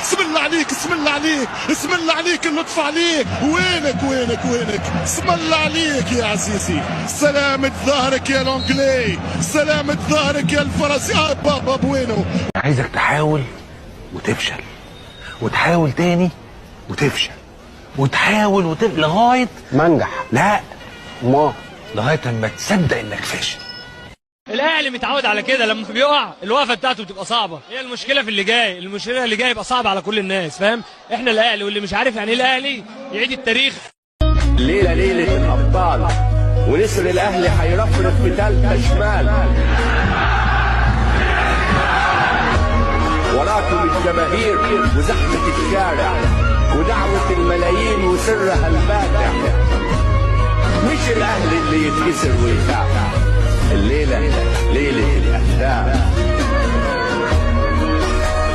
اسم الله عليك، اسم الله عليك، اسم الله عليك، اللطف عليك. وينك اسم الله عليك يا عزيزي. سلامة ظهرك يا لونجلي، سلامة ظهرك يا الفرنسي. بابا وينه. عايزك تحاول وتفشل، وتحاول تاني وتفشل، وتحاول لغايه ما انجح. لا، ما لغايه اما تصدق انك فاشل. الاهلي متعود على كده، لما بيقع الوقفه بتاعته بتبقى صعبه. هي المشكله في اللي جاي، المشكله اللي جاي يبقى صعب على كل الناس، فاهم؟ احنا الاهلي، واللي مش عارف يعني ايه الاهلي يعيد التاريخ. الليله ليله الابطال، ونسر الاهلي هيرفرف في ثالثه شمال. وراكم الجماهير وزحمه الشارع ودعوه الملايين وسرها الفاتح. مش الاهلي اللي يتكسر ويخاف، الليله ليله الاهداف.